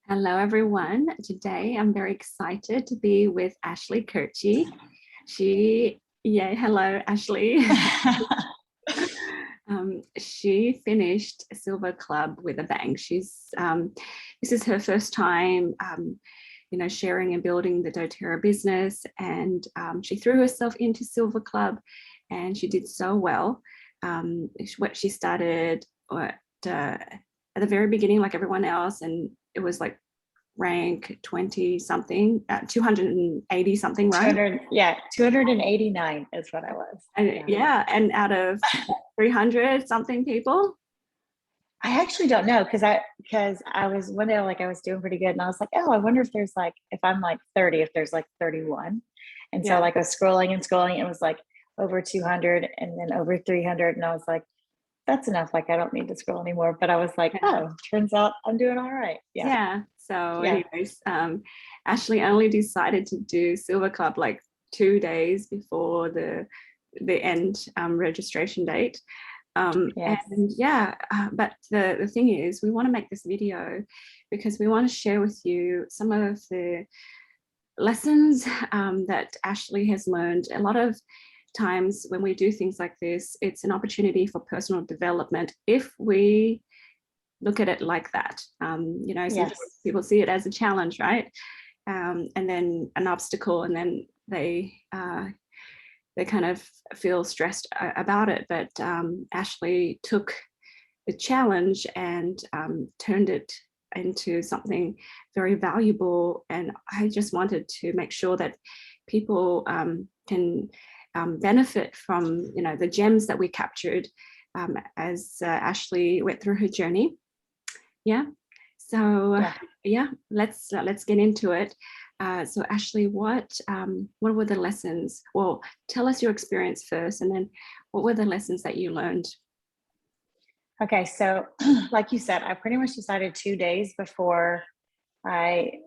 Hello, everyone. Today, I'm very excited to be with Ashley Koertge. Hello, Ashley. She finished Silver Club with a bang. This is her first time, sharing and building the doTERRA business, and she threw herself into Silver Club, and she did so well. What she started at the very beginning, like everyone else, and it was like rank 20 something, 280 something, right? 289 is what I was. And out of 300 something people. I actually don't know because I was one day like I was doing pretty good and I was like, oh, I wonder if I'm like 30, if there's like 31. And so like I was scrolling and scrolling, it was like over 200 and then over 300. And I was like, that's enough. Like, I don't need to scroll anymore. But I was like, oh, turns out I'm doing all right. So anyways, Ashley only decided to do Silver Club like 2 days before the end registration date. But the thing is, we want to make this video because we want to share with you some of the lessons that Ashley has learned. A lot of times when we do things like this, it's an opportunity for personal development if we look at it like that. People see it as a challenge, right? And then an obstacle, and then they kind of feel stressed about it. But Ashley took the challenge and turned it into something very valuable. And I just wanted to make sure that people can benefit from the gems that we captured as Ashley went through her journey. Let's get into it. So Ashley, what were the lessons? Well, tell us your experience first, and then what were the lessons that you learned? Okay, so like you said, I pretty much decided 2 days before it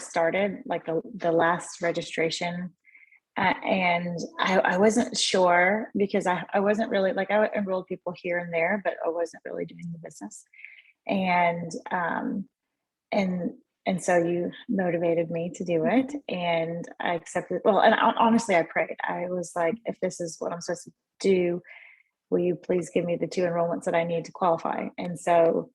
started, like the last registration. And I wasn't sure because I wasn't really like, I enrolled people here and there, but I wasn't really doing the business. And so you motivated me to do it, and I accepted. Well, and honestly, I prayed. I was like, if this is what I'm supposed to do, will you please give me the 2 enrollments that I need to qualify? And so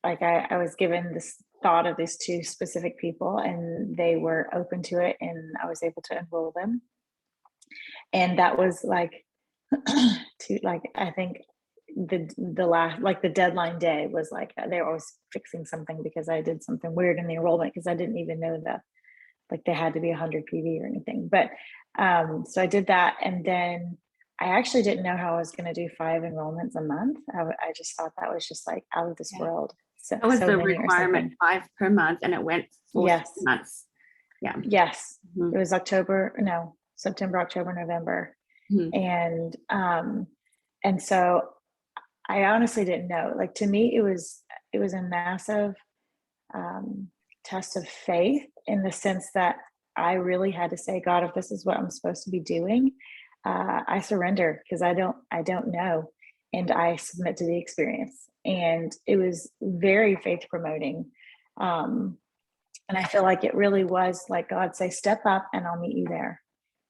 like I was given this thought of these 2 specific people, and they were open to it, and I was able to enroll them. And that was like I think the last, like the deadline day was like they were always fixing something because I did something weird in the enrollment, because I didn't even know that like they had to be 100 PV or anything. But so I did that, and then I actually didn't know how I was going to do 5 enrollments a month. I just thought that was just like out of this world. So that was the requirement, 5 per month, and it went for 6 months. It was September, October, November. And so I honestly didn't know. Like, to me, it was a massive test of faith, in the sense that I really had to say, God, if this is what I'm supposed to be doing, I surrender, because I don't know, and I submit to the experience. And it was very faith promoting. And I feel like it really was like God say, step up and I'll meet you there.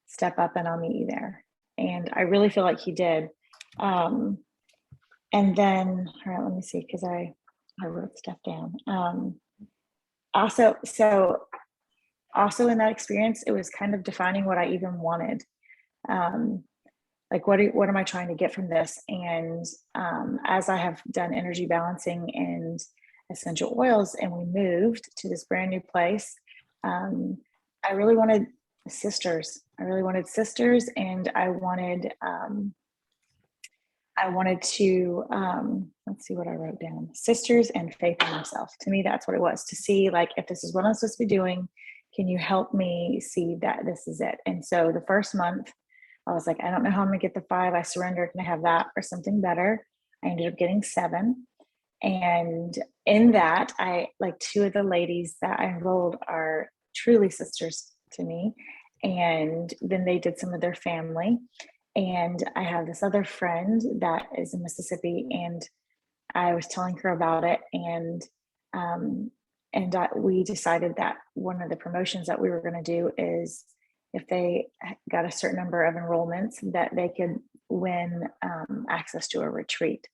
Step up and I'll meet you there. And I really feel like he did. And then, all right, let me see, because I wrote stuff down. Also in that experience, it was kind of defining what I even wanted. Like, what am I trying to get from this? And as I have done energy balancing and essential oils, and we moved to this brand new place, I really wanted sisters. And I wanted to, let's see what I wrote down. Sisters and faith in myself. To me, that's what it was. To see, like, if this is what I'm supposed to be doing, can you help me see that this is it? And so the first month, I was like, I don't know how I'm gonna get the 5. I surrendered. Can I have that or something better? I ended up getting 7. And in that, I, like, 2 of the ladies that I enrolled are truly sisters to me. And then they did some of their family. And I have this other friend that is in Mississippi, and I was telling her about it. And we decided that one of the promotions that we were going to do is if they got a certain number of enrollments, that they could win access to a retreat.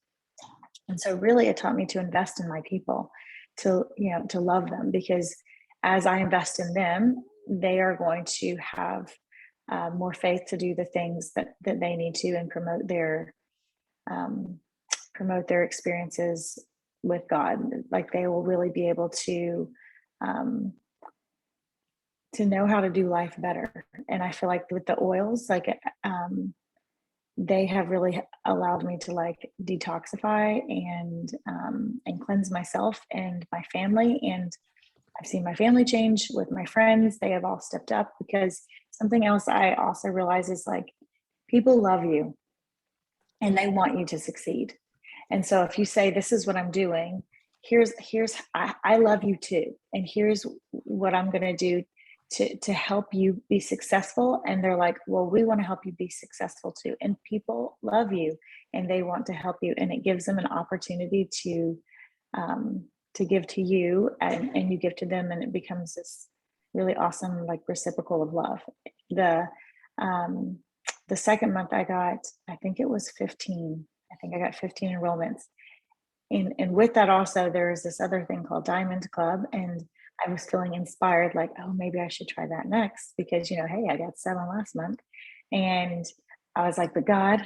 And so really it taught me to invest in my people, to, to love them, because as I invest in them, they are going to have more faith to do the things that they need to, and promote their experiences with God. Like they will really be able to know how to do life better. And I feel like with the oils, like they have really allowed me to like detoxify and cleanse myself and my family. And I've seen my family change with my friends. They have all stepped up, because something else I also realize is like people love you and they want you to succeed. And so if you say, this is what I'm doing, I love you too. And here's what I'm going to do to help you be successful. And they're like, well, we want to help you be successful too. And people love you and they want to help you. And it gives them an opportunity to give to you, and you give to them. And it becomes this really awesome, like reciprocal of love. The second month I think it was 15. I think I got 15 enrollments. And with that also, there's this other thing called Diamond Club. And I was feeling inspired, like, oh, maybe I should try that next, because, hey, I got 7 last month. And I was like, but God,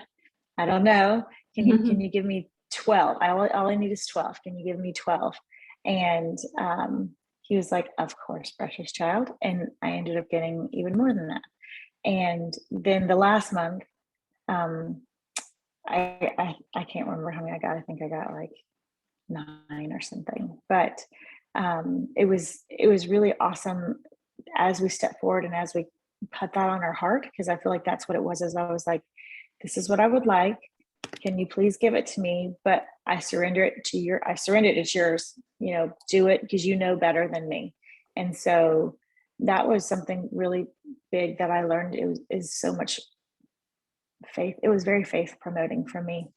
I don't know. Can you give me 12? All I need is 12. Can you give me 12? And he was like, of course, precious child. And I ended up getting even more than that. And then the last month, I can't remember how many I got. I think I got like 9 or something. But it was really awesome as we step forward and as we put that on our heart, because I feel like that's what it was. As I was like, this is what I would like. Can you please give it to me? But I surrender it to it's yours. Do it because you know better than me. And so that was something really big that I learned. Is so much faith. It was very faith promoting for me,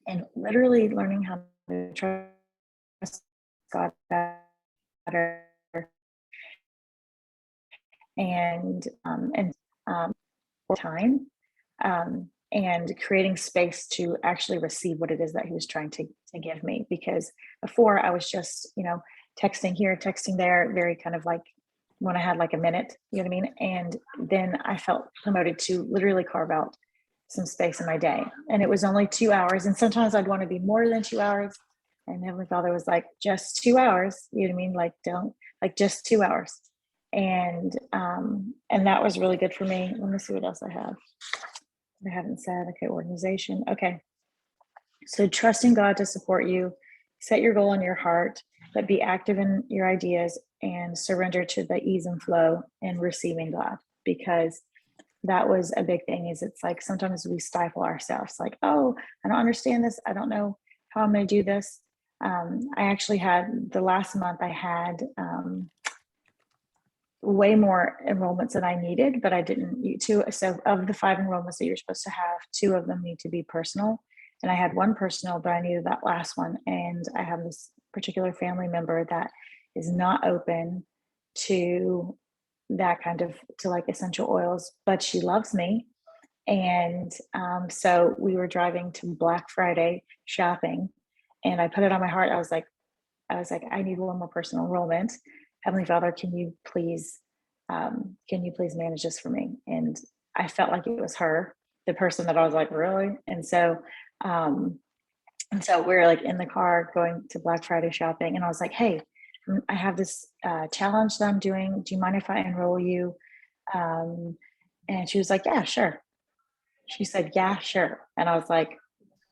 and literally learning how to trust God better, and time, and creating space to actually receive what it is that he was trying to give me. Because before I was just, texting here, texting there, very kind of like when I had like a minute, you know what I mean? And then I felt promoted to literally carve out some space in my day. And it was only 2 hours. And sometimes I'd want to be more than 2 hours. And Heavenly Father was like, just 2 hours, you know what I mean? Like, don't, like, just 2 hours. And that was really good for me. Let me see what else I have. I haven't said. Okay, organization. Okay. So trusting God to support you, set your goal in your heart, but be active in your ideas and surrender to the ease and flow and receiving God. Because that was a big thing. Is it's like sometimes we stifle ourselves, like, oh, I don't understand this. I don't know how I'm going to do this. I actually had the last month I had way more enrollments than I needed, but I didn't need to. So of the 5 enrollments that you're supposed to have, 2 of them need to be personal. And I had 1 personal, but I needed that last one. And I have this particular family member that is not open to that kind of, to like essential oils, but she loves me. And so we were driving to Black Friday shopping, and I put it on my heart. I was like, I need 1 more personal enrollment. Heavenly Father, can you please manage this for me? And I felt like it was her, the person that I was like, really? And so we're like in the car going to Black Friday shopping, and I was like, hey, I have this challenge that I'm doing. Do you mind if I enroll you? And she was like, yeah, sure. She said, yeah, sure. And I was like,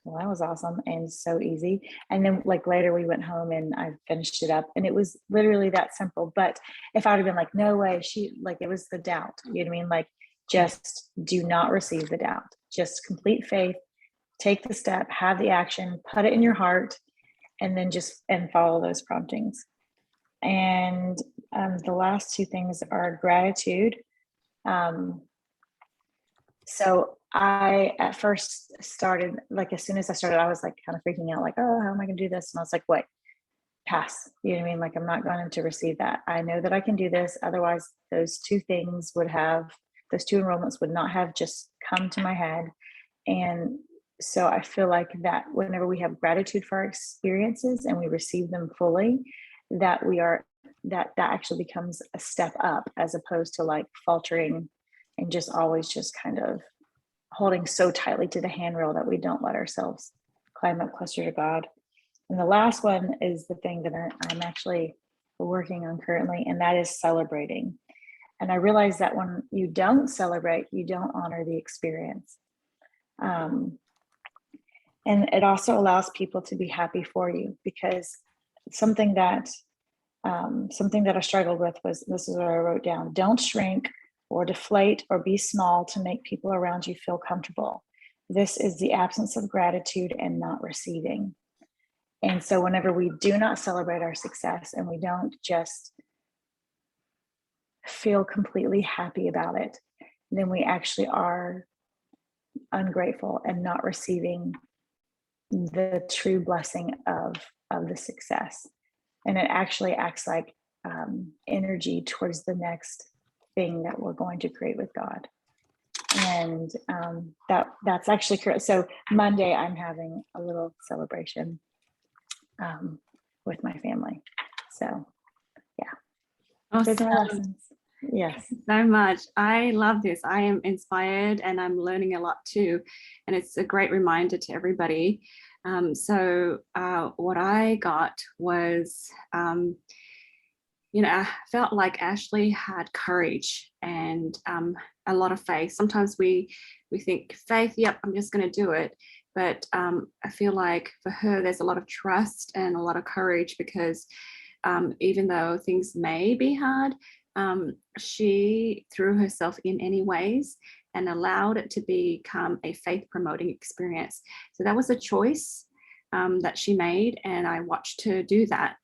well, that was awesome and so easy. And then like later we went home and I finished it up, and it was literally that simple. But if I would have been like, no way, it was the doubt, you know what I mean? Like, just do not receive the doubt, just complete faith, take the step, have the action, put it in your heart, and then and follow those promptings. And the last 2 things are gratitude. So I at first started, like as soon as I started, I was like kind of freaking out, like, oh, how am I gonna do this? And I was like, wait, pass. You know what I mean? Like, I'm not going to receive that. I know that I can do this. Otherwise, those two enrollments would not have just come to my head. And so I feel like that whenever we have gratitude for our experiences and we receive them fully, that that actually becomes a step up, as opposed to like faltering and just always just kind of holding so tightly to the handrail that we don't let ourselves climb up closer to God. And the last one is the thing that I'm actually working on currently, and that is celebrating. And I realize that when you don't celebrate, you don't honor the experience. And it also allows people to be happy for you, because something that I struggled with was, this is what I wrote down: don't shrink or deflate or be small to make people around you feel comfortable. This is the absence of gratitude and not receiving. And so whenever we do not celebrate our success and we don't just feel completely happy about it, then we actually are ungrateful and not receiving the true blessing of the success. And it actually acts like energy towards the next thing that we're going to create with God. And that's actually correct. So Monday I'm having a little celebration with my family. So yeah, those are my lessons. Yes. So much. I love this. I am inspired and I'm learning a lot too. And it's a great reminder to everybody. What I got was, I felt like Ashley had courage and a lot of faith. Sometimes we think faith, yep, I'm just going to do it. But I feel like for her, there's a lot of trust and a lot of courage, because even though things may be hard, she threw herself in anyways and allowed it to become a faith promoting experience. So that was a choice that she made, and I watched her do that.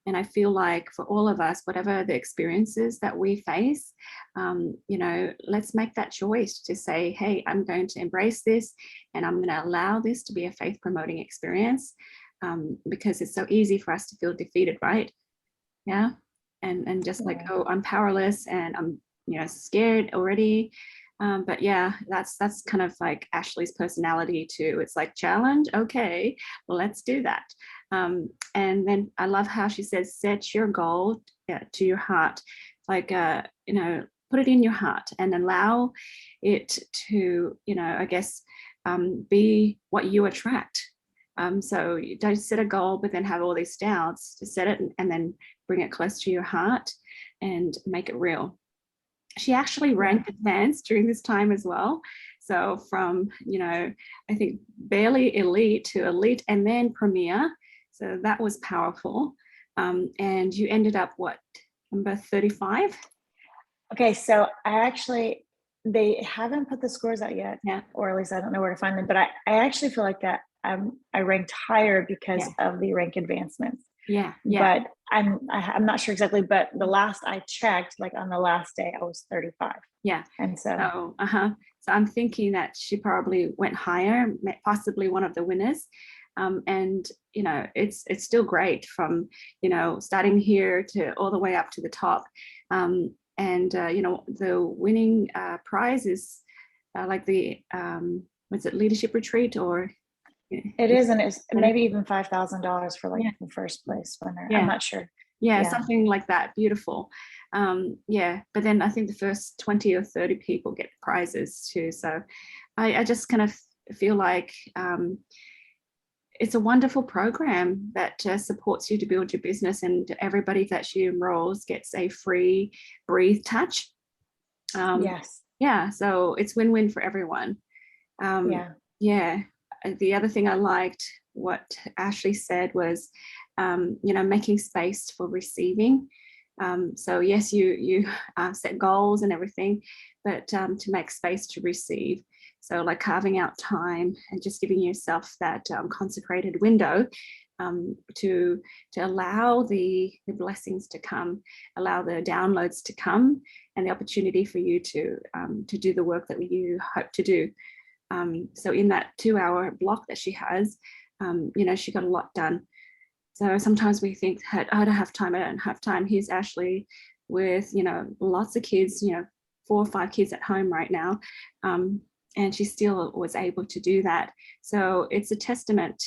And I feel like for all of us, whatever the experiences that we face, let's make that choice to say, hey, I'm going to embrace this and I'm going to allow this to be a faith promoting experience, because it's so easy for us to feel defeated, right? Yeah. And just like, oh, I'm powerless and I'm, scared already. But yeah, that's kind of like Ashley's personality too. It's like, challenge, okay, well, let's do that. And then I love how she says, set your goal to your heart, like, put it in your heart and allow it to, I guess, be what you attract. So you don't set a goal, but then have all these doubts. To set it and then bring it close to your heart and make it real. She actually ranked advanced during this time as well. So from, I think barely elite to elite and then premier. So that was powerful. And you ended up what, number 35? Okay, so they haven't put the scores out yet, or at least I don't know where to find them, but I actually feel like that I ranked higher because of the rank advancements. Yeah. But I'm not sure exactly, but the last I checked, like on the last day, I was 35. Yeah. And so so I'm thinking that she probably went higher, possibly one of the winners. And it's still great from starting here to all the way up to the top. The winning prize is like the was it leadership retreat, or it is, and it's maybe even $5,000 for like the first place winner. I'm not sure. Yeah, something like that. Beautiful. But then I think the first 20 or 30 people get prizes too. So I just kind of feel like it's a wonderful program that supports you to build your business, and everybody that she enrolls gets a free breathe touch. So it's win-win for everyone. The other thing I liked what Ashley said was, making space for receiving. So yes, you set goals and everything, but to make space to receive. So like carving out time and just giving yourself that consecrated window to allow the blessings to come, allow the downloads to come, and the opportunity for you to do the work that you hope to do. So in that 2-hour block that she has, she got a lot done. So sometimes we think, I don't have time, I don't have time. Here's Ashley with, you know, lots of kids, you know, 4 or 5 kids at home right now. And she still was able to do that. So it's a testament,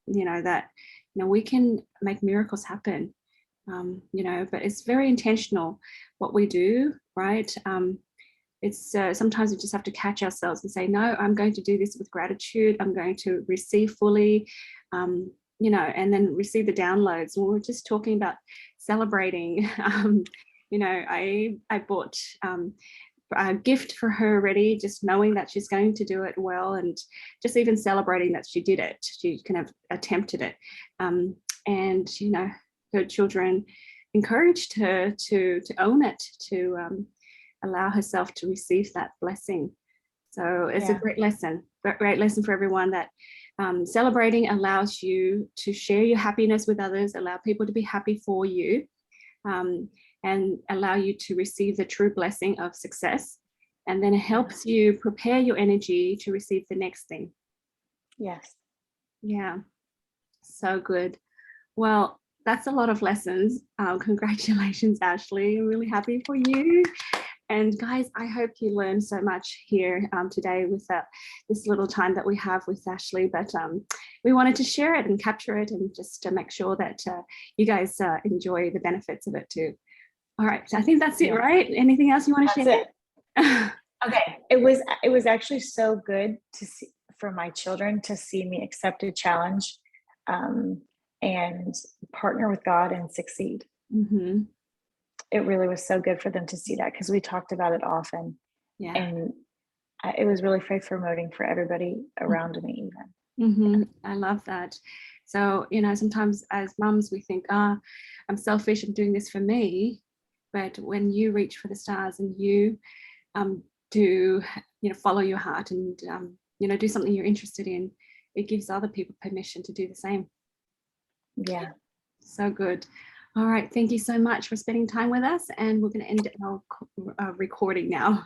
you know, that, you know, we can make miracles happen, you know, but it's very intentional what we do, right? It's sometimes we just have to catch ourselves and say, no, I'm going to do this with gratitude. I'm going to receive fully, you know, and then receive the downloads. We were just talking about celebrating. You know, I bought a gift for her already, just knowing that she's going to do it well, and just even celebrating that she did it. She kind of attempted it, and you know, her children encouraged her to own it, to allow herself to receive that blessing. So it's a great lesson for everyone, that celebrating allows you to share your happiness with others, allow people to be happy for you, and allow you to receive the true blessing of success. And then it helps you prepare your energy to receive the next thing. Yes. Yeah, so good. Well, that's a lot of lessons. Congratulations, Ashley. I'm really happy for you. And guys, I hope you learned so much here today with this little time that we have with Ashley. But we wanted to share it and capture it, and just to make sure that you guys enjoy the benefits of it too. All right, so I think that's it, right? Anything else you want to share? Okay, it was actually so good to see, for my children to see me accept a challenge and partner with God and succeed. Mm-hmm. It really was so good for them to see that, because we talked about it often. Yeah. And it was really faith promoting for everybody around me even. Mm-hmm. I love that. So, you know, sometimes as mums, we think, I'm selfish, I'm doing this for me. But when you reach for the stars and you do, you know, follow your heart and, you know, do something you're interested in, it gives other people permission to do the same. Yeah. So good. All right. Thank you so much for spending time with us. And we're going to end our recording now.